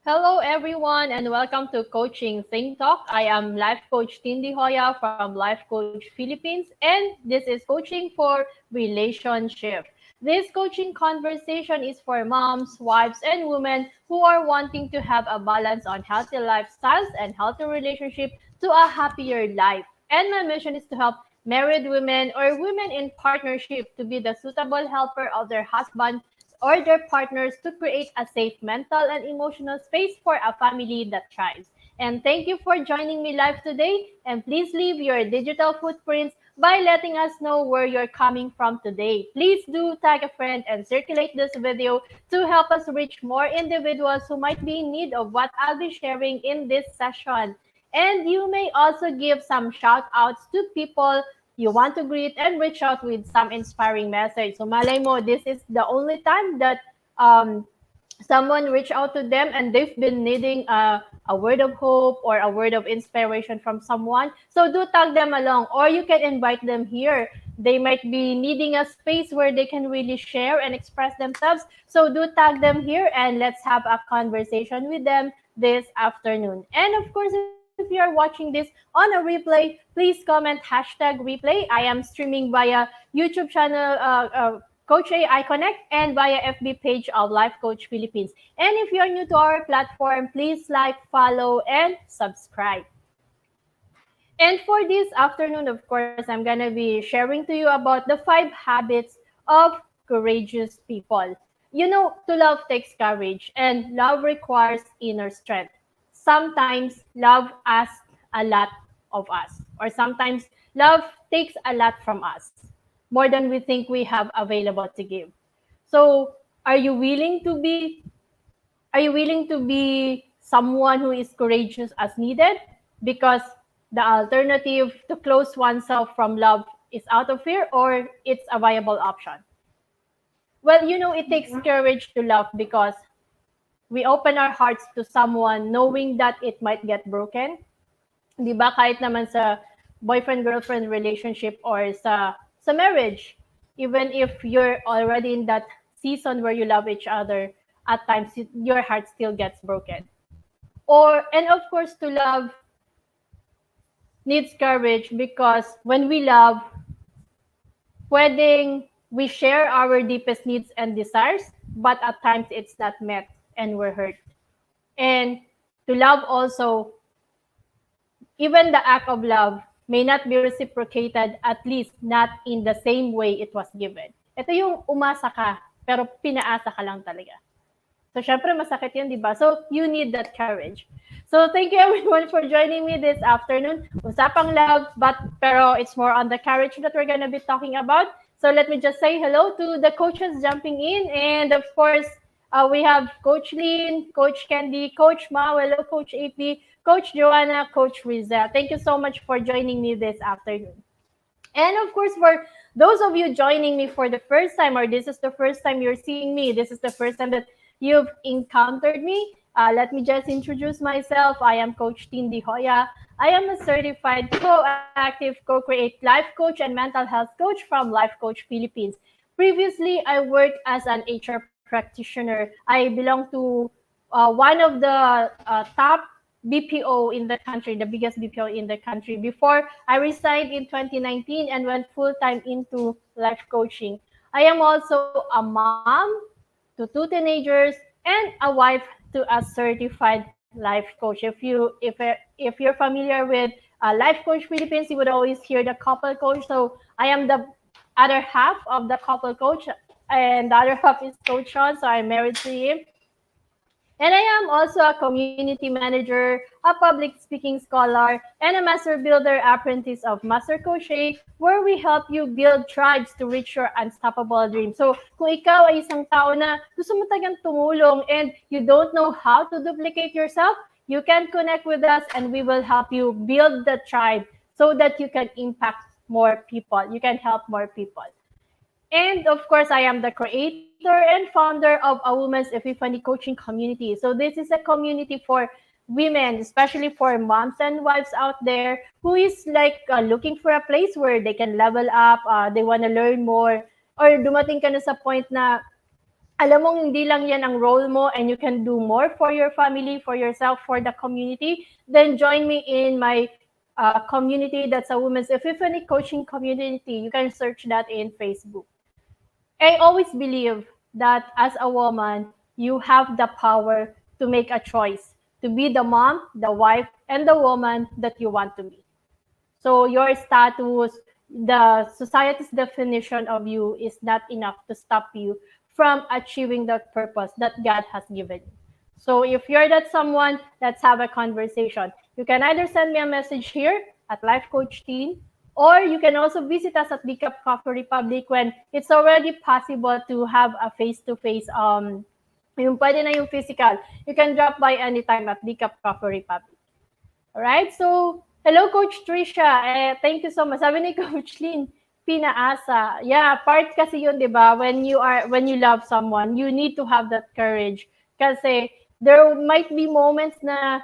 Hello, everyone, and welcome to Coaching Think Talk. I am Life Coach Tindy Hoya from Life Coach Philippines, and this is Coaching for Relationship. This coaching conversation is for moms, wives, and women who are wanting to have a balance on healthy lifestyles and healthy relationship to a happier life. And my mission is to help married women or women in partnership to be the suitable helper of their husband or their partners to create a safe mental and emotional space for a family that thrives. And thank you for joining me live today. And please leave your digital footprints by letting us know where you're coming from today. Please do tag a friend and circulate this video to help us reach more individuals who might be in need of what I'll be sharing in this session. And you may also give some shout outs to people you want to greet and reach out with some inspiring message. So malay mo, this is the only time that someone reach out to them and they've been needing a word of hope or a word of inspiration from someone. So do tag them along or you can invite them here. They might be needing a space where they can really share and express themselves. So do tag them here and let's have a conversation with them this afternoon. And of course, if you are watching this on a replay, please comment #replay. I am streaming via YouTube channel Coach AI Connect and via FB page of Life Coach Philippines. And if you're new to our platform, please like, follow, and subscribe. And for this afternoon, of course, I'm going to be sharing to you about the 5 habits of courageous people. You know, to love takes courage, and love requires inner strength. Sometimes love asks a lot of us, or sometimes love takes a lot from us, more than we think we have available to give. So, are you willing to be are you willing to be someone who is courageous as needed? Because the alternative to close oneself from love is out of fear or it's a viable option. Well, you know, it takes courage to love because we open our hearts to someone knowing that it might get broken. Di ba? Kahit naman sa boyfriend-girlfriend relationship or sa marriage, even if you're already in that season where you love each other, at times your heart still gets broken. And of course, to love needs courage because when we love, pwedeng we share our deepest needs and desires, but at times it's not met and we're hurt. And to love also, even the act of love may not be reciprocated, at least not in the same way it was given. Ito yung umasa ka, pero pinaasa ka lang talaga. So, syempre, masakit yun, di ba? So, you need that courage. So, thank you everyone for joining me this afternoon. Usapang love, pero it's more on the courage that we're gonna be talking about. So, let me just say hello to the coaches jumping in. And, of course, we have Coach Lynn, Coach Candy, Coach Mao, hello, Coach AP, Coach Joanna, Coach Riza. Thank you so much for joining me this afternoon. And of course, for those of you joining me for the first time, or this is the first time you're seeing me, this is the first time that you've encountered me, let me just introduce myself. I am Coach Tindy Hoya. I am a certified proactive co-create life coach and mental health coach from Life Coach Philippines. Previously, I worked as an HR practitioner. I belong to one of the top BPO in the country, the biggest BPO in the country. Before I resigned in 2019 and went full time into life coaching. I am also a mom to 2 teenagers and a wife to a certified life coach. If you're familiar with Life Coach Philippines, you would always hear the couple coach. So I am the other half of the couple coach, and the other half is Coach Sean. So I'm married to him. And I am also a community manager, a public speaking scholar, and a master builder apprentice of Master Crochet, where we help you build tribes to reach your unstoppable dream. So, kung ikaw ay isang tao na gusto mo talagang tumulong and you don't know how to duplicate yourself, you can connect with us and we will help you build the tribe so that you can impact more people. You can help more people. And of course, I am the creator and founder of a Women's Epiphany Coaching Community. So this is a community for women, especially for moms and wives out there who is like looking for a place where they can level up, they want to learn more, or dumating ka na sa point na alam mong hindi lang yan ang role mo and you can do more for your family, for yourself, for the community, then join me in my community. That's a Women's Epiphany Coaching Community. You can search that in Facebook. I always believe that as a woman, you have the power to make a choice, to be the mom, the wife, and the woman that you want to be. So your status, the society's definition of you is not enough to stop you from achieving the purpose that God has given you. So if you're that someone, let's have a conversation. You can either send me a message here at Life Coach Teen, or you can also visit us at the Cup Coffee Republic when it's already possible to have a face-to-face yung pwede na yung physical. You can drop by anytime at the Cup Coffee Republic. Alright, so hello Coach Trisha. Thank you so much. Sabi ni Coach Lynn, pinaasa. Yeah, part kasi yun, 'di ba? When you love someone, you need to have that courage. Kasi there might be moments na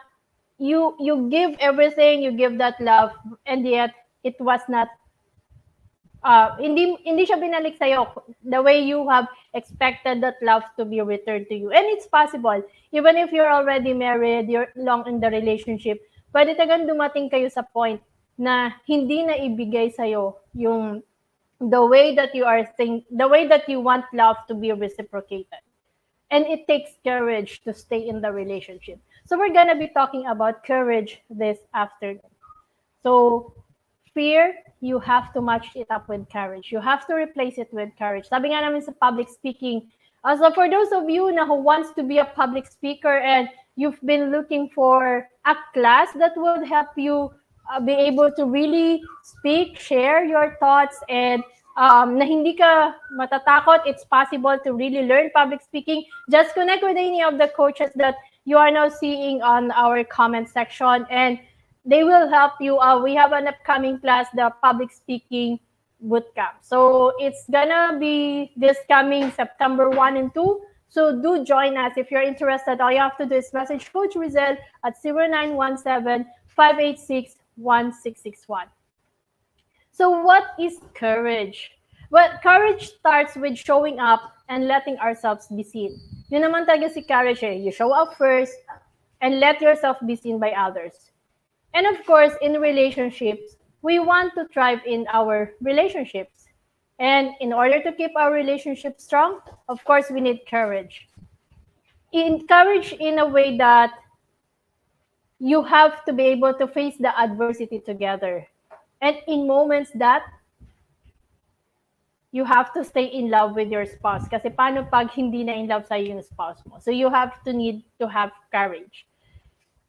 you give everything, you give that love, and yet it was not hindi siya binalik sa'yo the way you have expected that love to be returned to you. And it's possible. Even if you're already married, you're long in the relationship, pwede talagang dumating kayo sa point na hindi na ibigay sa'yo yung the way that the way that you want love to be reciprocated. And it takes courage to stay in the relationship. So we're gonna be talking about courage this afternoon. So fear, you have to match it up with courage. You have to replace it with courage. Sabi nga namin sa public speaking, so for those of you na who wants to be a public speaker and you've been looking for a class that would help you be able to really speak, share your thoughts, and na hindi ka matatakot, it's possible to really learn public speaking. Just connect with any of the coaches that you are now seeing on our comment section, and they will help you. We have an upcoming class, the public speaking bootcamp. So it's gonna be this coming September 1 and 2. So do join us if you're interested. All you have to do is message Coach Rizel at 0917-586-1661. So what is courage? Well, courage starts with showing up and letting ourselves be seen. Yun naman talaga si courage eh. You show up first and let yourself be seen by others. And of course, in relationships, we want to thrive in our relationships. And in order to keep our relationship strong, of course, we need courage. Courage in a way that you have to be able to face the adversity together. And in moments that you have to stay in love with your spouse. Kasi paano pag hindi na in love sa'yo yung spouse mo? So you have to need to have courage.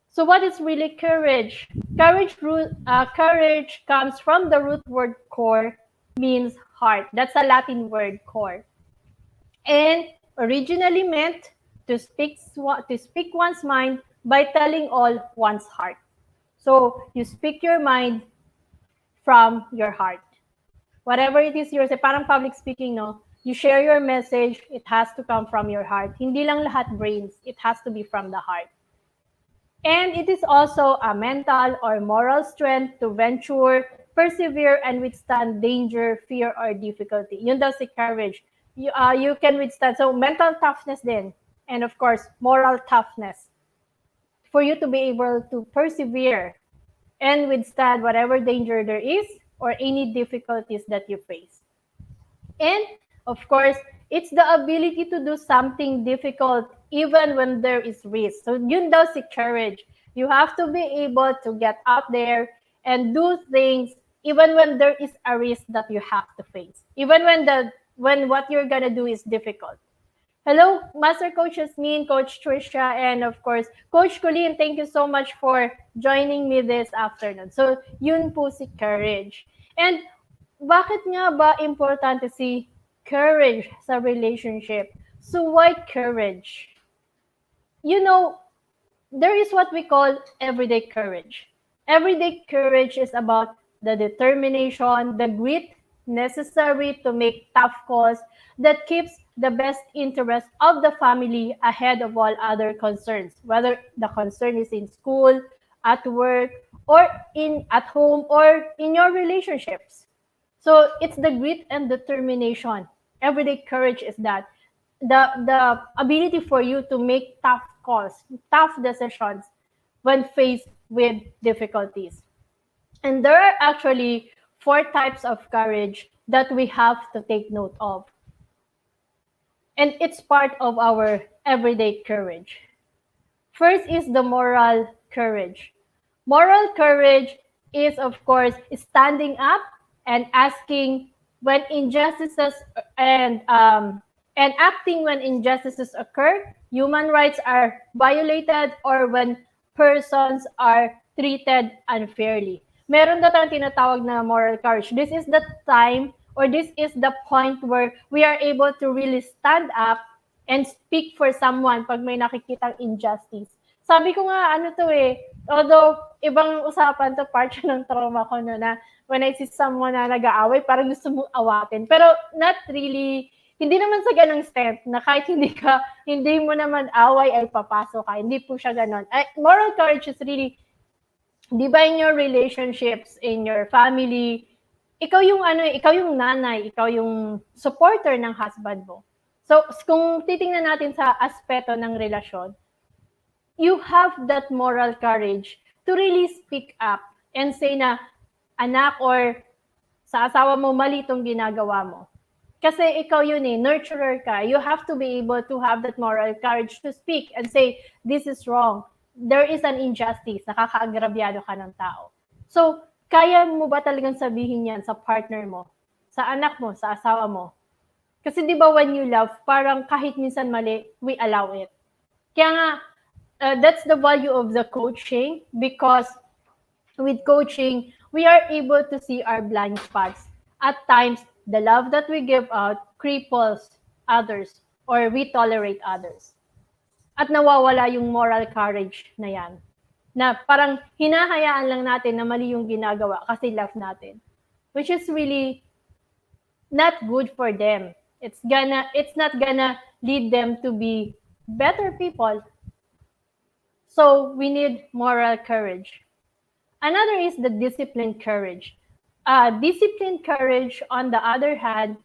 So what is really courage? Courage comes from the root word core, means heart. That's a Latin word, core. And originally meant to speak one's mind by telling all one's heart. So you speak your mind from your heart. Whatever it is yours, parang public speaking, no? You share your message, it has to come from your heart. Hindi lang lahat brains, it has to be from the heart. And it is also a mental or moral strength to venture, persevere, and withstand danger, fear, or difficulty. Yun daw si courage. You can withstand. So mental toughness din. And of course, moral toughness. For you to be able to persevere and withstand whatever danger there is or any difficulties that you face. And of course, it's the ability to do something difficult even when there is risk. So yun daw si courage. You have to be able to get out there and do things even when there is a risk that you have to face. Even when what you're gonna do is difficult. Hello, Master Coach Yasmin, Coach Trisha, and of course, Coach Colleen, thank you so much for joining me this afternoon. So, yun po si courage. And bakit nga ba importante si courage sa relationship? So, why courage? You know, there is what we call everyday courage. Everyday courage is about the determination, the grit necessary to make tough calls that keeps the best interest of the family ahead of all other concerns, whether the concern is in school, at work, or at home, or in your relationships. So it's the grit and determination. Everyday courage is that. the ability for you to make tough calls, tough decisions when faced with difficulties. And there are actually four types of courage that we have to take note of. And it's part of our everyday courage. First is the moral courage. Moral courage is, of course, standing up and asking when injustices and acting when injustices occur, human rights are violated, or when persons are treated unfairly. Meron na tayong tinatawag na moral courage. This is the time, or this is the point where we are able to really stand up and speak for someone pag may nakikitang injustice. Sabi ko nga, ano to eh, although ibang usapan to, part siya ng trauma ko no, na when I see someone na nag-aaway, parang gusto mong awatin. Pero not really, hindi naman sa ganong step na kahit hindi mo naman away ay papasok ka. Hindi po siya ganon. Moral courage is really, di ba in your relationships, in your family, ikaw yung nanay, ikaw yung supporter ng husband mo. So, kung titingnan natin sa aspeto ng relasyon, you have that moral courage to really speak up and say na, anak or sa asawa mo, mali itong ginagawa mo. Kasi ikaw yun eh, nurturer ka. You have to be able to have that moral courage to speak and say, this is wrong. There is an injustice. Nakakaagrabyado ka ng tao. So, kaya mo ba talagang sabihin yan sa partner mo, sa anak mo, sa asawa mo? Kasi di ba when you love, parang kahit minsan mali, we allow it. Kaya nga, that's the value of the coaching, because with coaching, we are able to see our blind spots. At times, the love that we give out cripples others, or we tolerate others. At nawawala yung moral courage na yan. Na parang hinahayaan lang natin na mali yung ginagawa kasi love natin. Which is really not good for them. It's not gonna lead them to be better people. So we need moral courage. Another is the disciplined courage. Disciplined courage, on the other hand,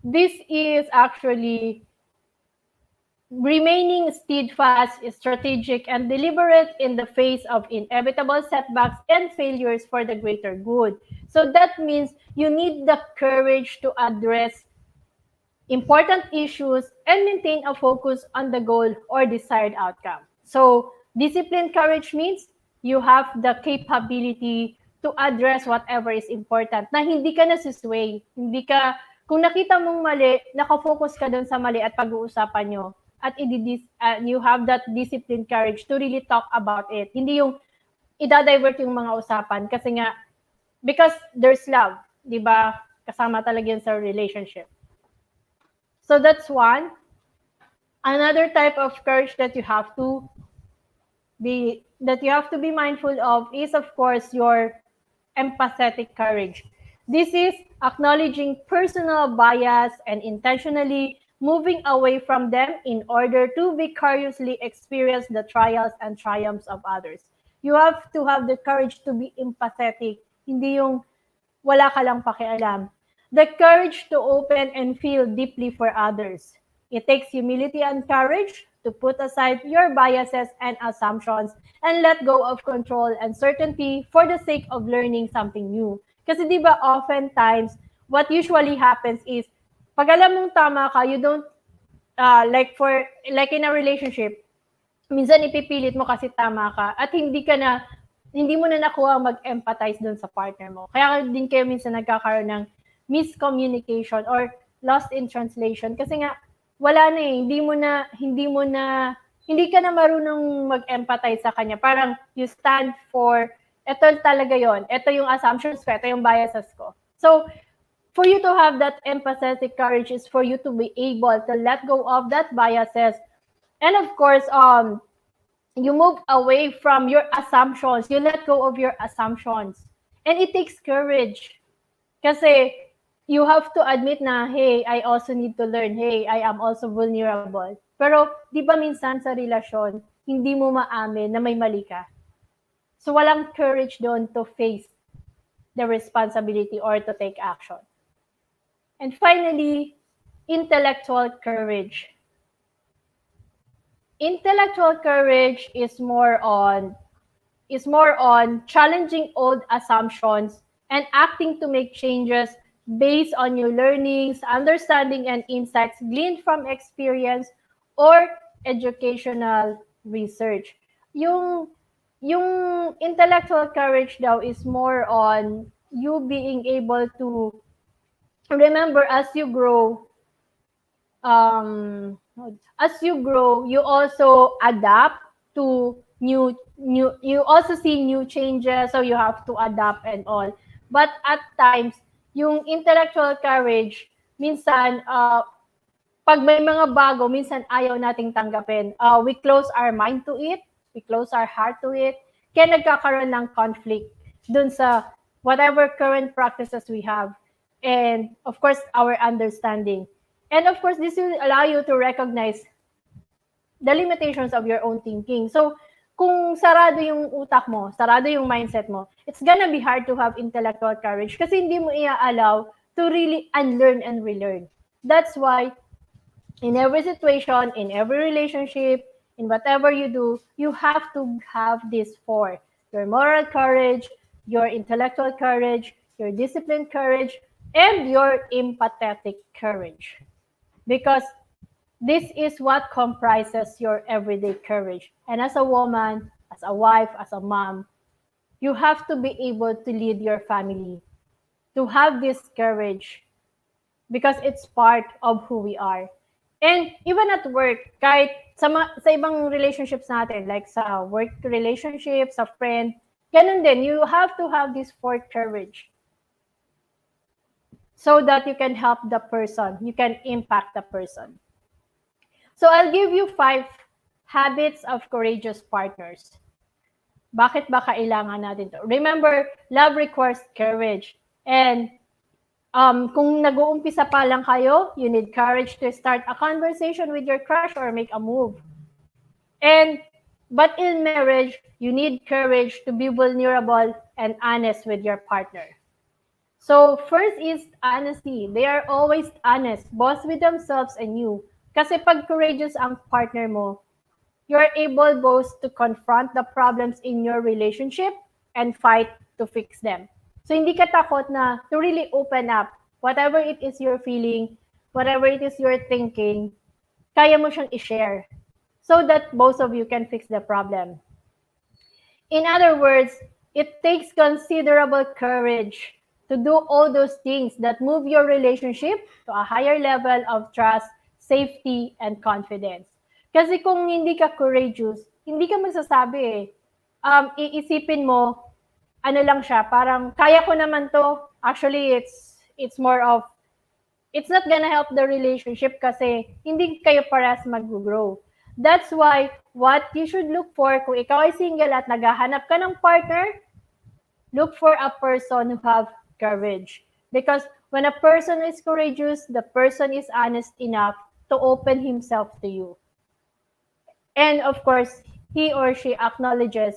this is actually remaining steadfast, strategic, and deliberate in the face of inevitable setbacks and failures for the greater good. So that means you need the courage to address important issues and maintain a focus on the goal or desired outcome. So disciplined courage means you have the capability to address whatever is important, na hindi ka nasisway, kung nakita mong mali, nakafocus ka dun sa mali at pag-uusapan nyo, at you have that disciplined courage to really talk about it. Hindi yung idadivert yung mga usapan, kasi nga, because there's love, di ba? Kasama talaga yun sa relationship. So that's one. Another type of courage that you have to be mindful of is, of course, your empathetic courage. This is acknowledging personal bias and intentionally moving away from them in order to vicariously experience the trials and triumphs of others. You have to have the courage to be empathetic, hindi yung wala ka lang pakialam. The courage to open and feel deeply for others. It takes humility and courage to put aside your biases and assumptions and let go of control and certainty for the sake of learning something new. Kasi di ba oftentimes, what usually happens is, pag alam mong tama ka, you don't, like in a relationship, minsan ipipilit mo kasi tama ka at hindi mo na nakuha mag-empathize dun sa partner mo. Kaya din kayo minsan nagkakaroon ng miscommunication or lost in translation kasi nga wala na eh, hindi ka na marunong mag-empathize sa kanya. Parang you stand for, eto talaga yon, eto yung assumptions ko, eto yung biases ko. So, for you to have that empathetic courage is for you to be able to let go of that biases. And of course, you move away from your assumptions. You let go of your assumptions. And it takes courage. Kasi you have to admit na, hey, I also need to learn. Hey, I am also vulnerable. Pero di ba minsan sa relasyon, hindi mo maamin na may mali ka? So walang courage doon to face the responsibility or to take action. And finally, intellectual courage. Intellectual courage is more on challenging old assumptions and acting to make changes based on new learnings, understanding, and insights gleaned from experience or educational research. Yung yung intellectual courage daw is more on you being able to remember um, as you grow, you also adapt to you also see new changes, so you have to adapt and all. But at times, yung intellectual courage, minsan, pag may mga bago, minsan ayaw nating tanggapin. We close our mind to it, we close our heart to it, kaya nagkakaroon ng conflict dun sa whatever current practices we have. And of course, our understanding. And of course, this will allow you to recognize the limitations of your own thinking. So, kung sarado yung utak mo, sarado yung mindset mo, it's gonna be hard to have intellectual courage kasi hindi mo i-allow to really unlearn and relearn. That's why in every situation, in every relationship, in whatever you do, you have to have these four: your moral courage, your intellectual courage, your disciplined courage, and your empathetic courage. Because this is what comprises your everyday courage. And as a woman, as a wife, as a mom, you have to be able to lead your family, to have this courage, because it's part of who we are. And even at work, kahit sa ibang relationships natin, like sa work relationship, sa friend, ganun din, you have to have this for courage so that you can help the person, you can impact the person. So I'll give you 5 habits of courageous partners. Bakit ba kailangan natin to? Remember, love requires courage. And kung nag-uumpisa pa lang kayo, you need courage to start a conversation with your crush or make a move. But in marriage, you need courage to be vulnerable and honest with your partner. So first is honesty. They are always honest, both with themselves and you. Kasi pag courageous ang partner mo, you're able both to confront the problems in your relationship and fight to fix them. So hindi ka takot na to really open up whatever it is you're feeling, whatever it is you're thinking, kaya mo siyang i-share so that both of you can fix the problem. In other words, it takes considerable courage to do all those things that move your relationship to a higher level of trust, safety, and confidence. Kasi kung hindi ka courageous, hindi ka magsasabi eh. Iisipin mo, ano lang siya, parang kaya ko naman to. Actually, it's more of, it's not gonna help the relationship kasi hindi kayo parehas mag-grow. That's why what you should look for, kung ikaw ay single at naghahanap ka ng partner, look for a person who have courage. Because when a person is courageous, the person is honest enough to open himself to you. And of course, he or she acknowledges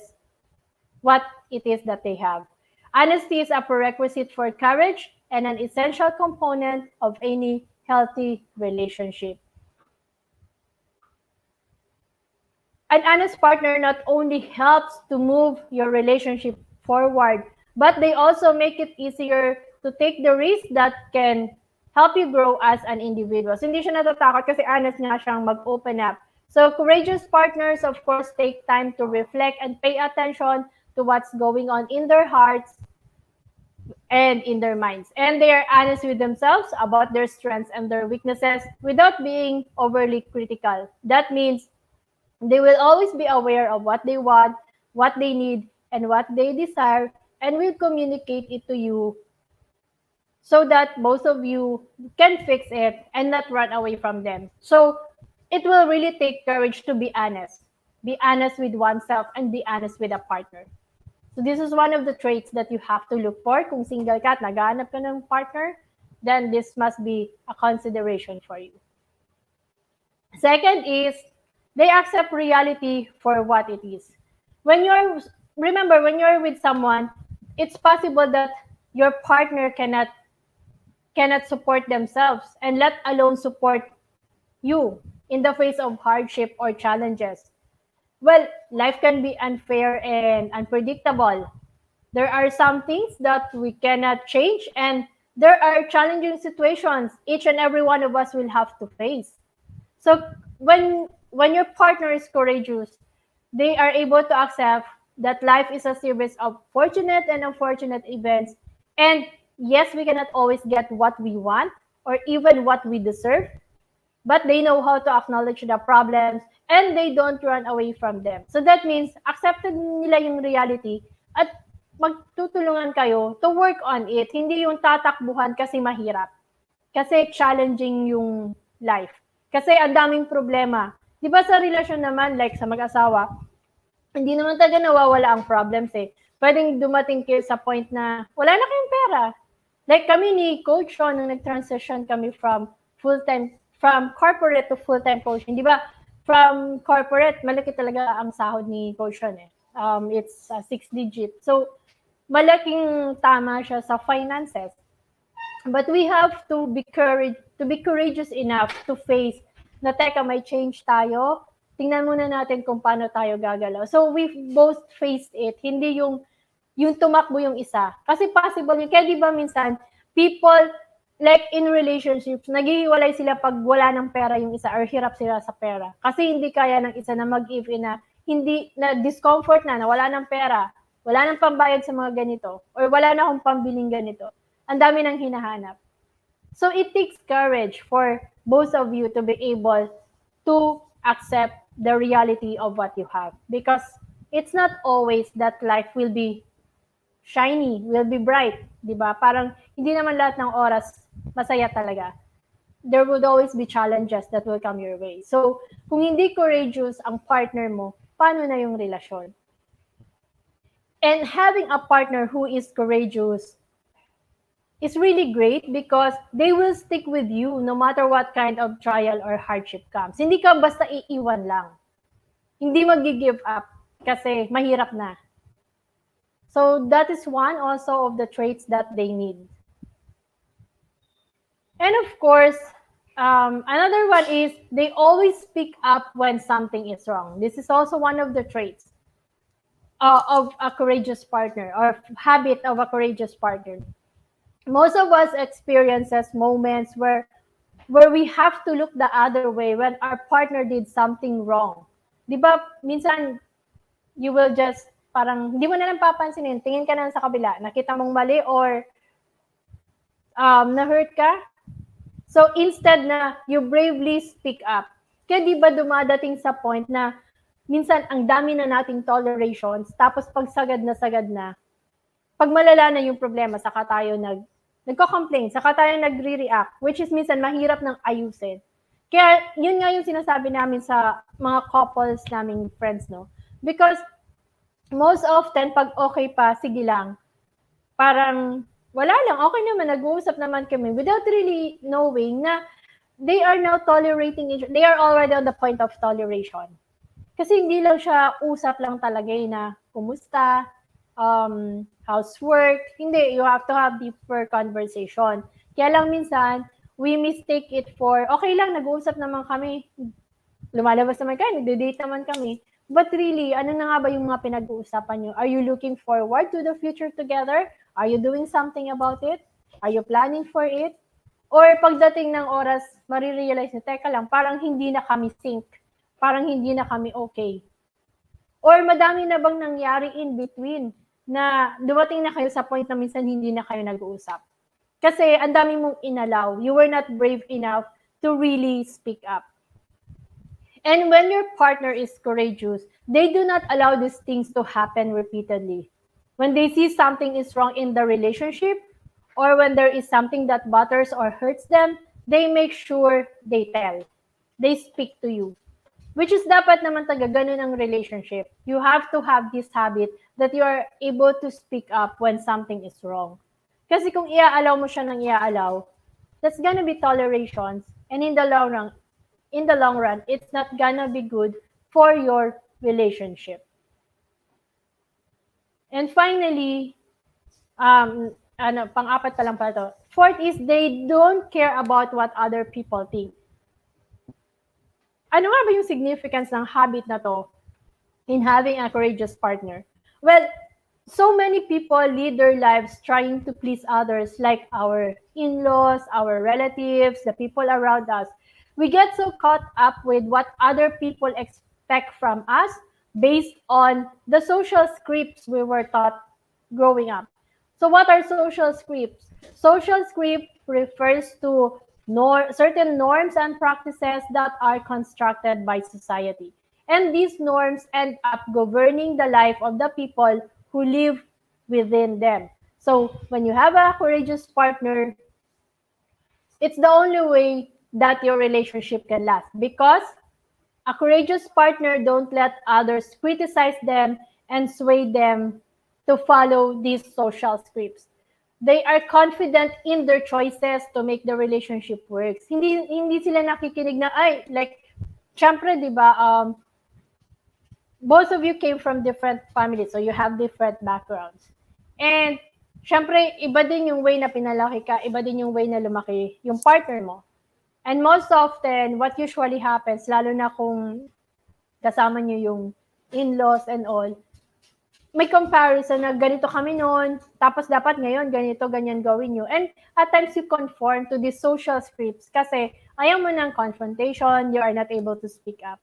what it is that they have. Honesty is a prerequisite for courage and an essential component of any healthy relationship. An honest partner not only helps to move your relationship forward, but they also make it easier to take the risk that can help you grow as an individual. So, hindi siya natatakot kasi honest nga siyang mag-open up. So courageous partners, of course, take time to reflect and pay attention to what's going on in their hearts and in their minds. And they are honest with themselves about their strengths and their weaknesses without being overly critical. That means they will always be aware of what they want, what they need, and what they desire, and will communicate it to you so that both of you can fix it and not run away from them. So it will really take courage to be honest. Be honest with oneself and be honest with a partner. So this is one of the traits that you have to look for. Kung single ka at naghahanap ka ng partner, then this must be a consideration for you. Second is, they accept reality for what it is. Remember, when you're with someone, it's possible that your partner cannot cannot support themselves and let alone support you in the face of hardship or challenges. Well, life can be unfair and unpredictable. There are some things that we cannot change, and there are challenging situations each and every one of us will have to face. So when your partner is courageous, they are able to accept that life is a series of fortunate and unfortunate events. And yes, we cannot always get what we want or even what we deserve, but they know how to acknowledge the problems and they don't run away from them. So that means accepted nila yung reality at magtutulungan kayo to work on it. Hindi yung tatakbuhan kasi mahirap. Kasi challenging yung life. Kasi ang daming problema. Di ba sa relasyon naman, like sa mag-asawa, hindi naman talaga nawawala ang problems eh. Pwedeng dumating kayo sa point na wala na kayong pera. Like kami ni Coach Ron, nung nag-transition kami from corporate to full-time coaching. Di ba, from corporate, malaki talaga ang sahod ni Coach Ron eh. It's 6 digit. So, malaking tama siya sa finances. But we have to be courageous enough to face na teka, may change tayo. Tingnan muna natin kung paano tayo gagalaw. So we both faced it. Hindi yung tumakbo yung isa. Kasi possible yun. Kaya di ba minsan, people like in relationships, naghihiwalay sila pag wala ng pera yung isa or hirap sila sa pera. Kasi hindi kaya ng isa na mag-give in na hindi na discomfort na wala ng pera, wala ng pambayad sa mga ganito, or wala na akong pambiling ganito. Ang dami nang hinahanap. So it takes courage for both of you to be able to accept the reality of what you have. Because it's not always that life will be shiny, will be bright. Diba? Parang hindi naman lahat ng oras masaya talaga. There would always be challenges that will come your way. So kung hindi courageous ang partner mo, paano na yung relasyon? And having a partner who is courageous is really great because they will stick with you no matter what kind of trial or hardship comes. Hindi ka basta iiwan lang. Hindi mag-give up kasi mahirap na. So that is one also of the traits that they need. And of course, another one is they always speak up when something is wrong. This is also one of the traits of a courageous partner or habit of a courageous partner. Most of us experiences moments where we have to look the other way when our partner did something wrong. Di ba, minsan, you will just, parang, hindi mo na lang papansinin, tingin ka na sa kabila, nakita mong mali or na-hurt ka. So, instead na you bravely speak up, kaya di ba dumadating sa point na minsan ang dami na nating tolerations, tapos pag sagad na, pag malala na yung problema, saka tayo nagko-complain, saka tayo nagre-react, which is minsan mahirap ng ayusin. Kaya yun nga yung sinasabi namin sa mga couples naming friends, no? Because most often, pag okay pa, sige lang. Parang wala lang, okay naman, nag-uusap naman kami without really knowing na they are now tolerating each other. They are already on the point of toleration. Kasi hindi lang siya usap lang talaga na kumusta, housework. Hindi, you have to have deeper conversation. Kaya lang minsan, we mistake it for, okay lang, nag-uusap naman kami. Lumalabas naman kayo, nagde-date naman kami. But really, ano na nga ba yung mga pinag-uusapan nyo? Are you looking forward to the future together? Are you doing something about it? Are you planning for it? Or pagdating ng oras, marirealize na, teka lang, parang hindi na kami sync. Parang hindi na kami okay. Or madami na bang nangyari in between na dumating na kayo sa point na minsan hindi na kayo nag-uusap. Kasi ang dami mong inalaw. You were not brave enough to really speak up. And when your partner is courageous, they do not allow these things to happen repeatedly. When they see something is wrong in the relationship, or when there is something that bothers or hurts them, they make sure they tell. They speak to you. Which is dapat naman taga ganun ang relationship. You have to have this habit that you are able to speak up when something is wrong. Kasi kung iaalaw mo siya ng iaalaw, that's gonna be tolerations. And in the long run, it's not gonna be good for your relationship. And finally, pang-apat pa lang pala to. Fourth is they don't care about what other people think. Ano nga ba yung significance ng habit na to in having a courageous partner? Well, so many people lead their lives trying to please others, like our in-laws, our relatives, the people around us. We get so caught up with what other people expect from us based on the social scripts we were taught growing up. So what are social scripts? Social script refers to certain norms and practices that are constructed by society. And these norms end up governing the life of the people who live within them. So when you have a courageous partner, it's the only way that your relationship can last, because a courageous partner don't let others criticize them and sway them to follow these social scripts. They are confident in their choices to make the relationship works. Hindi sila nakikinig na ay like syempre 'di ba both of you came from different families, so you have different backgrounds. And syempre iba din yung way na pinalaki ka, iba din yung way na lumaki yung partner mo. And most often, what usually happens, lalo na kung kasama nyo yung in-laws and all, may comparison na ganito kami noon, tapos dapat ngayon ganito, ganyan gawin nyo. And at times you conform to these social scripts kasi ayaw mo ng confrontation, you are not able to speak up.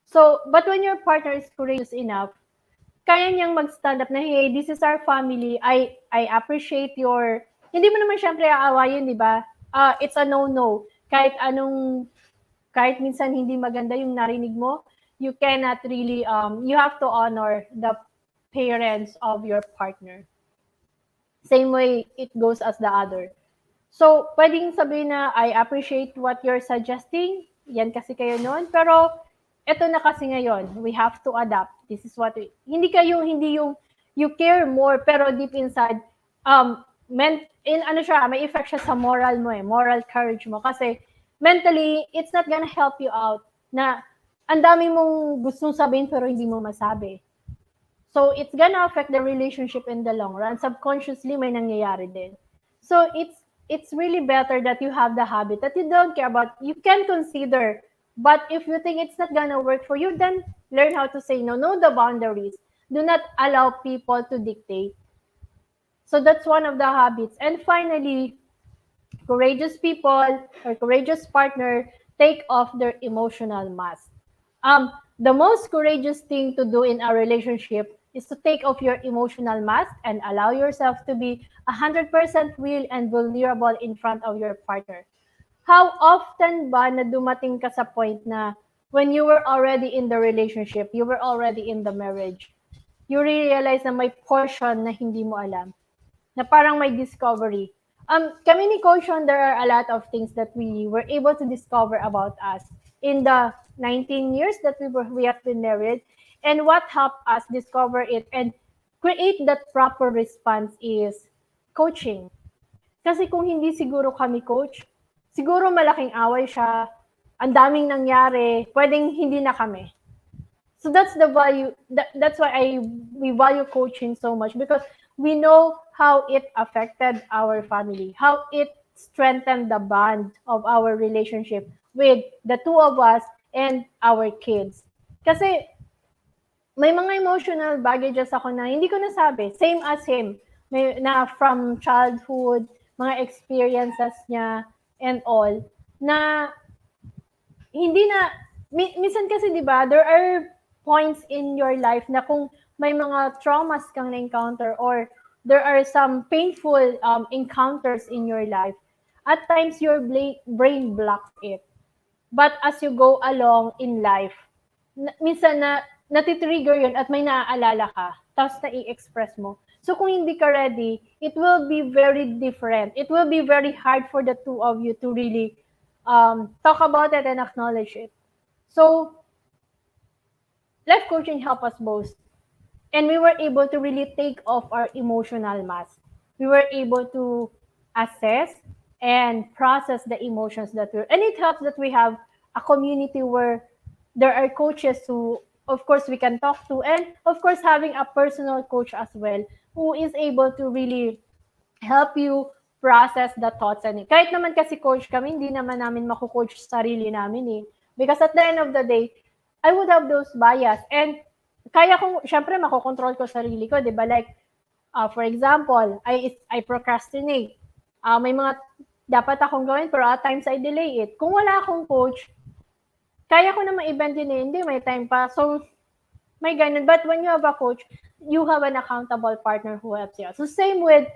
So, but when your partner is courageous enough, kaya niyang mag-stand up na, hey, this is our family, I appreciate your, hindi mo naman syempre aawayin, di ba? It's a no-no. Kahit minsan hindi maganda yung narinig mo, you cannot really, you have to honor the parents of your partner. Same way it goes as the other. So, pwedeng sabihin na, I appreciate what you're suggesting, yan kasi kayo noon, pero eto na kasi ngayon, we have to adapt. This is what hindi yung you care more, pero deep inside, may effect siya sa moral mo moral courage mo. Kasi mentally, it's not gonna help you out na ang dami mong gustong sabihin pero hindi mo masabi. So, it's gonna affect the relationship in the long run. Subconsciously, may nangyayari din. So, it's really better that you have the habit that you don't care about. You can consider, but if you think it's not gonna work for you, then learn how to say no. Know the boundaries. Do not allow people to dictate. So that's one of the habits. And finally, courageous people or courageous partner take off their emotional mask. The most courageous thing to do in a relationship is to take off your emotional mask and allow yourself to be 100% real and vulnerable in front of your partner. How often ba na dumating ka sa point na when you were already in the relationship, you were already in the marriage, you realize na may portion na hindi mo alam, na parang may discovery. Kami ni Coach Sean, there are a lot of things that we were able to discover about us in the 19 years that we have been married. And what helped us discover it and create that proper response is coaching. Kasi kung hindi siguro kami coach, siguro malaking away siya, ang daming nangyari, pwedeng hindi na kami. So that's the value, that's why we value coaching so much, because we know how it affected our family, how it strengthened the bond of our relationship with the two of us and our kids. Kasi may mga emotional baggages ako na hindi ko nasabi, same as him, na from childhood, mga experiences niya and all, na hindi na, minsan kasi diba, there are points in your life na kung may mga traumas kang na-encounter or there are some painful encounters in your life, at times your brain blocks it. But as you go along in life, minsan na natitrigger yun at may naaalala ka, tapos na-i-express mo. So kung hindi ka ready, it will be very different. It will be very hard for the two of you to really talk about it and acknowledge it. So life coaching helped us both. And we were able to really take off our emotional mask. We were able to assess and process the emotions that and it helps that we have a community where there are coaches who, of course, we can talk to, and of course, having a personal coach as well, who is able to really help you process the thoughts. And kahit naman kasi coach kami, hindi naman namin makukoach sarili namin eh. Because at the end of the day, I would have those bias. And kaya kong, syempre, makokontrol ko sarili ko, di ba? Like, for example, I procrastinate. May mga dapat akong gawin, pero at times I delay it. Kung wala akong coach, kaya ko naman i-bend din eh, hindi, may time pa. So, may ganun. But when you have a coach, you have an accountable partner who helps you. So same with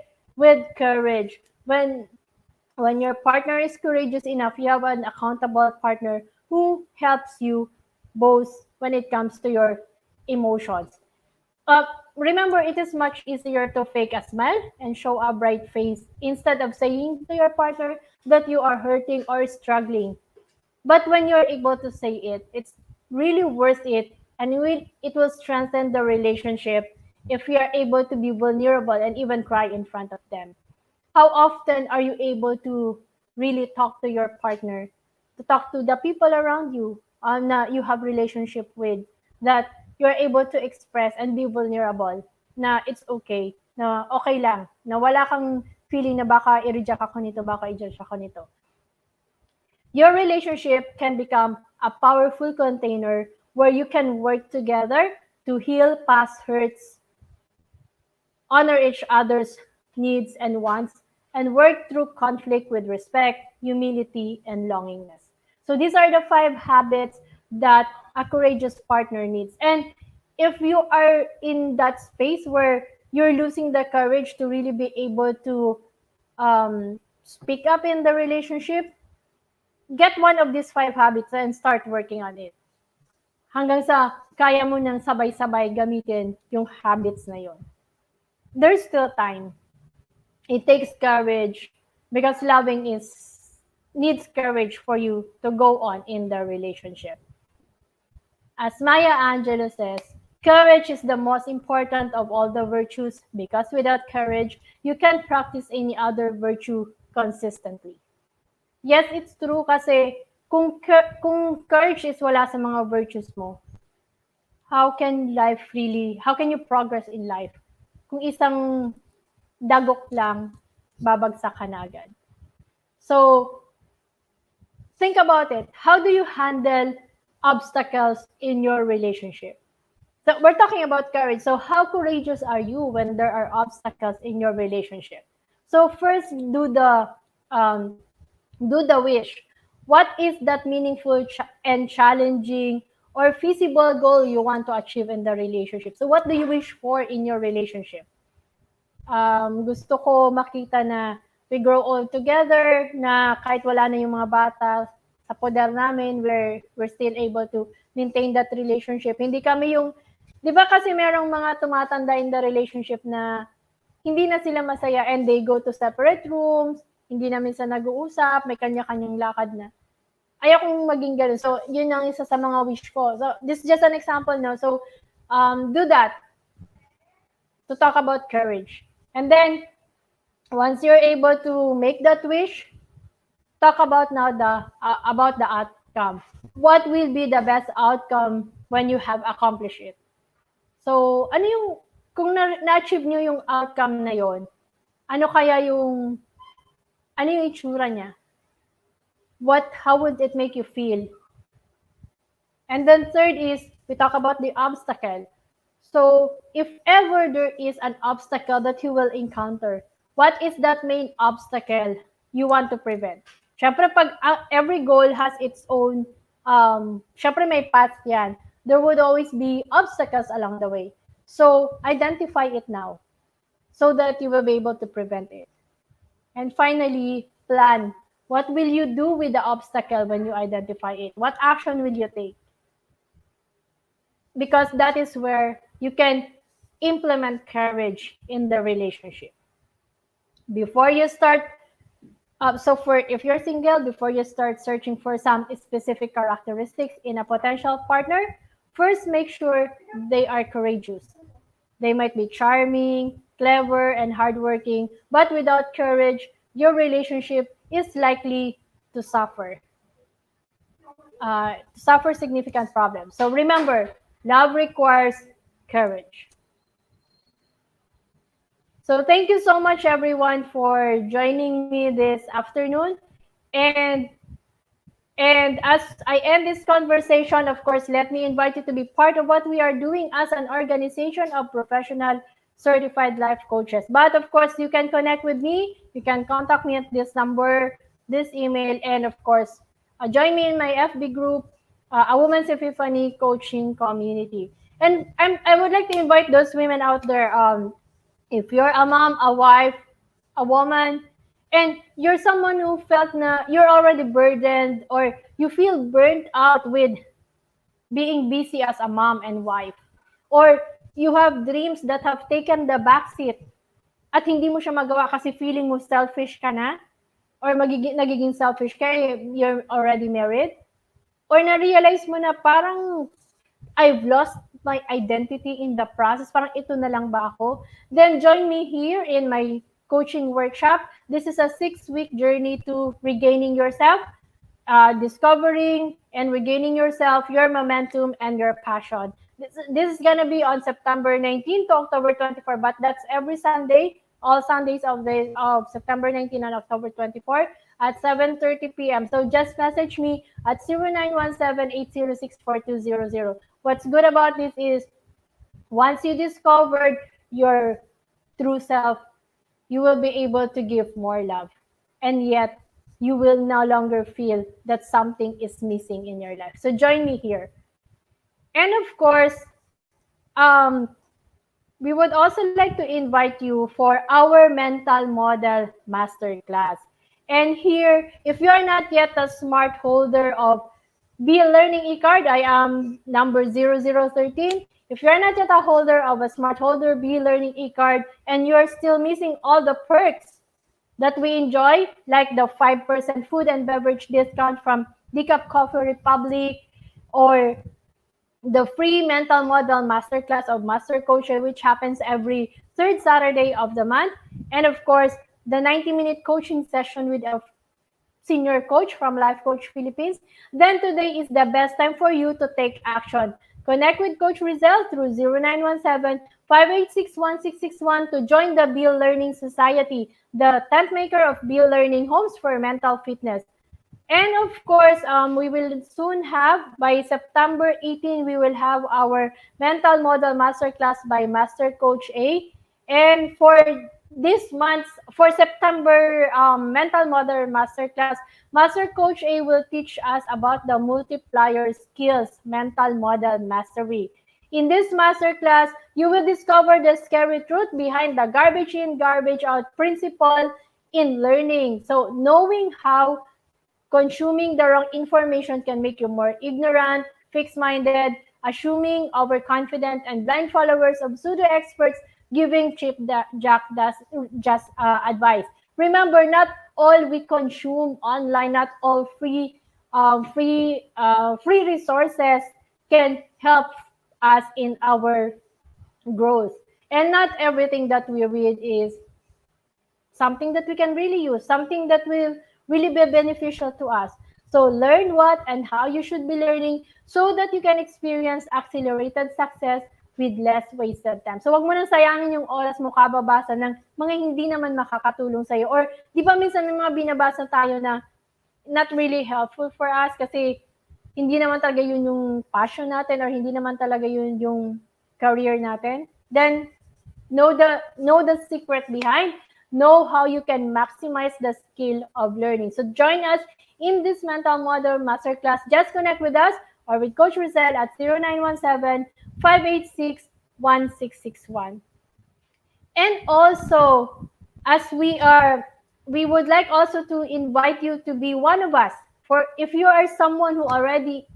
courage. When your partner is courageous enough, you have an accountable partner who helps you both when it comes to your emotions. Uh, Remember, it is much easier to fake a smile and show a bright face instead of saying to your partner that you are hurting or struggling. But when you're able to say it, it's really worth it, and it will strengthen the relationship if you are able to be vulnerable and even cry in front of them. How often are you able to really talk to your partner, to talk to the people around you na you have relationship with, that you're able to express and be vulnerable, na it's okay, na okay lang, na wala kang feeling na baka i-reject ako nito, baka i-judge ako nito. Your relationship can become a powerful container where you can work together to heal past hurts, honor each other's needs and wants, and work through conflict with respect, humility, and longingness. So these are the 5 habits that a courageous partner needs. And if you are in that space where you're losing the courage to really be able to speak up in the relationship, get one of these 5 habits and start working on it. Hanggang sa kaya mo nang sabay-sabay gamitin yung habits na yon. There's still time. It takes courage because loving needs courage for you to go on in the relationship. As Maya Angelou says, courage is the most important of all the virtues because without courage, you can't practice any other virtue consistently. Yes, it's true kasi kung courage is wala sa mga virtues mo, how can you progress in life? Kung isang dagok lang, babagsak ka na agad. So, think about it. How do you handle obstacles in your relationship? So, we're talking about courage. So, how courageous are you when there are obstacles in your relationship? So, first, do the wish. What is that meaningful and challenging or feasible goal you want to achieve in the relationship? So what do you wish for in your relationship? Gusto ko makita na we grow old together, na kahit wala na yung mga bata sa poder namin, we're still able to maintain that relationship. Hindi kami yung, di ba kasi merong mga tumatanda in the relationship na hindi na sila masaya and they go to separate rooms, hindi na minsan nag-uusap, may kanya-kanyang lakad na. Ayokong maging ganun. So, yun ang isa sa mga wish ko. So, this is just an example, no? So, do that. To talk about courage. And then, once you're able to make that wish, talk about now about the outcome. What will be the best outcome when you have accomplished it? So, ano yung, kung na-achieve nyo yung outcome na yon, ano yung itsura niya? How would it make you feel? And then third is, we talk about the obstacle. So if ever there is an obstacle that you will encounter, what is that main obstacle you want to prevent? Syempre, pag every goal has its own, syempre may path yan. There would always be obstacles along the way. So identify it now so that you will be able to prevent it. And finally, plan. What will you do with the obstacle when you identify it? What action will you take? Because that is where you can implement courage in the relationship. Before you start, if you're single, before you start searching for some specific characteristics in a potential partner, first make sure they are courageous. They might be charming, clever, and hardworking, but without courage, your relationship is likely to suffer significant problems. So remember, love requires courage. So thank you so much everyone for joining me this afternoon. And And as I end this conversation, of course, let me invite you to be part of what we are doing as an organization of professional certified life coaches. But of course, you can connect with me. You can contact me at this number, this email, and of course, join me in my FB group, A Woman's Epiphany Coaching Community. And I would like to invite those women out there. If you're a mom, a wife, a woman, and you're someone who felt na you're already burdened or you feel burnt out with being busy as a mom and wife, or you have dreams that have taken the backseat at hindi mo siya magawa kasi feeling mo selfish ka na, or nagiging selfish ka, you're already married, or na-realize mo na parang I've lost my identity in the process. Parang ito na lang ba ako? Then join me here in my coaching workshop. This is a 6-week journey to regaining yourself, discovering and regaining yourself, your momentum, and your passion. This is gonna be on September 19 to October 24, but that's every Sunday, all Sundays of September 19 and October 24 at 7:30 p.m. So just message me at 0917-806-4200. What's good about this is once you discovered your true self, you will be able to give more love. And yet, you will no longer feel that something is missing in your life. So join me here. And of course, um, we would also like to invite you for our mental model masterclass. And here, if you are not yet a smart holder of Be Learning e-card, I am number 0013. If you're not yet a holder of a smart holder Be Learning e-card and you're still missing all the perks that we enjoy, like the 5% food and beverage discount from Decaf Coffee Republic, or the free mental model masterclass of Master Coach, which happens every third Saturday of the month. And of course, the 90-minute coaching session with a senior coach from Life Coach Philippines, then today is the best time for you to take action. Connect with Coach Rizal through 0917-586-1661 to join the Bill Learning Society, the tent maker of Bill Learning Homes for Mental Fitness. And of course, we will soon have, by September 18, we will have our Mental Model Masterclass by Master Coach A. And for this month, for September Mental Model Masterclass, Master Coach A will teach us about the multiplier skills mental model mastery. In this masterclass, you will discover the scary truth behind the garbage in, garbage out principle in learning. So knowing how consuming the wrong information can make you more ignorant, fixed-minded, assuming, overconfident, and blind followers of pseudo-experts giving cheap jack just advice. Remember, not all we consume online, not all free resources can help us in our growth. And not everything that we read is something that we can really use, something that will really be beneficial to us. So learn what and how you should be learning so that you can experience accelerated success with less wasted time. So wag mo nang sayangin yung oras mo kababasa ng mga hindi naman makakatulong sa'yo. Or di ba minsan may mga binabasa tayo na not really helpful for us kasi hindi naman talaga yun yung passion natin or hindi naman talaga yun yung career natin. Then know the secret behind, know how you can maximize the skill of learning. So join us in this mental model masterclass. Just connect with us or with Coach Rizal at 0917-586-1661. And also, as we would like also to invite you to be one of us. For if you are someone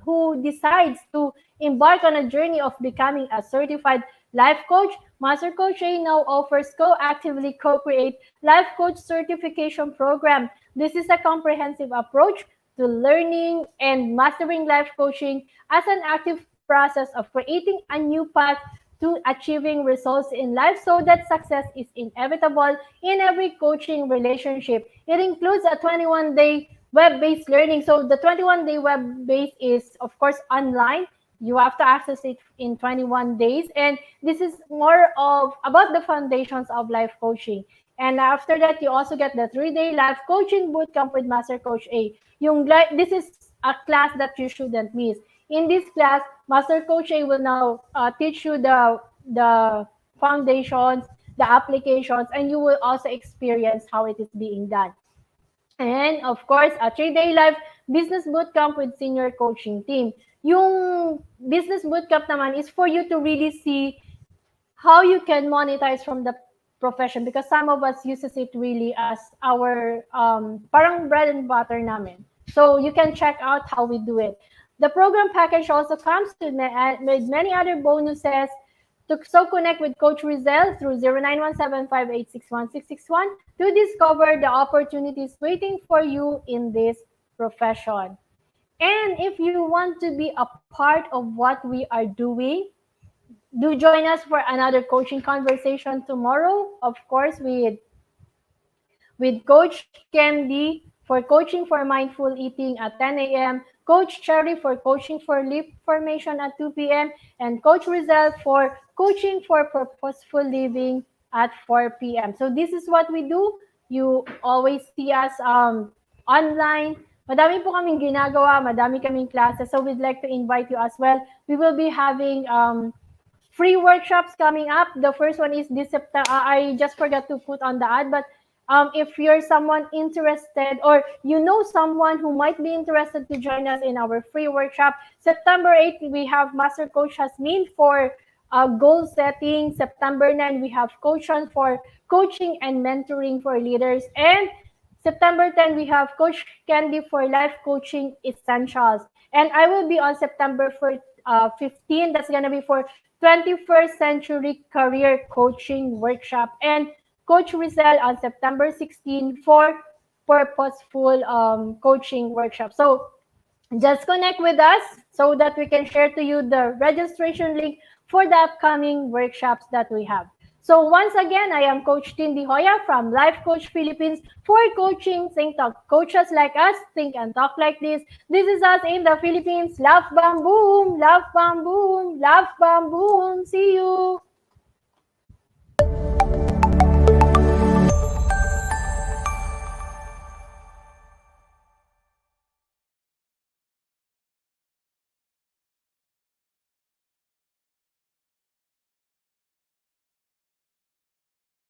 who decides to embark on a journey of becoming a certified life coach, Master Coach A now offers co-actively co-create life coach certification program. This is a comprehensive approach to learning and mastering life coaching as an active process of creating a new path to achieving results in life so that success is inevitable in every coaching relationship. It includes a 21-day web-based learning. So the 21-day web-based is, of course, online. You have to access it in 21 days. And this is more of about the foundations of life coaching. And after that, you also get the 3-day life coaching bootcamp with Master Coach A. This is a class that you shouldn't miss. In this class, Master Coach A will now teach you the foundations, the applications, and you will also experience how it is being done. And of course, a 3-day live business bootcamp with senior coaching team. Yung business bootcamp naman is for you to really see how you can monetize from the profession, because some of us uses it really as our parang bread and butter namin. So you can check out how we do it. The program package also comes with many other bonuses. So connect with Coach Rizel through 0917586161 to discover the opportunities waiting for you in this profession. And if you want to be a part of what we are doing, do join us for another coaching conversation tomorrow, of course, with Coach Candy for coaching for mindful eating at 10 a.m., Coach Cherry for coaching for leap formation at 2 p.m., and Coach Rizal for coaching for purposeful living at 4 p.m. So this is what we do. You always see us online. Madami po kaming ginagawa, madami kaming classes. So we'd like to invite you as well. We will be having free workshops coming up. The first one is this September. I just forgot to put on the ad, but if you're someone interested, or you know someone who might be interested to join us in our free workshop, September 8th, we have Master Coach Hasmin for goal setting. September 9th, we have Coach on for coaching and mentoring for leaders. And September 10th, we have Coach Candy for life coaching essentials. And I will be on September 15. That's going to be for 21st century career coaching workshop. And Coach Rizal on September 16 for purposeful coaching workshop. So just connect with us so that we can share to you the registration link for the upcoming workshops that we have. So once again, I am Coach Tindy Hoya from Life Coach Philippines for Coaching Think Talk. Coaches like us think and talk like this. This is us in the Philippines. Love, bam, boom. Love, bam, boom. Love, bam, boom. See you.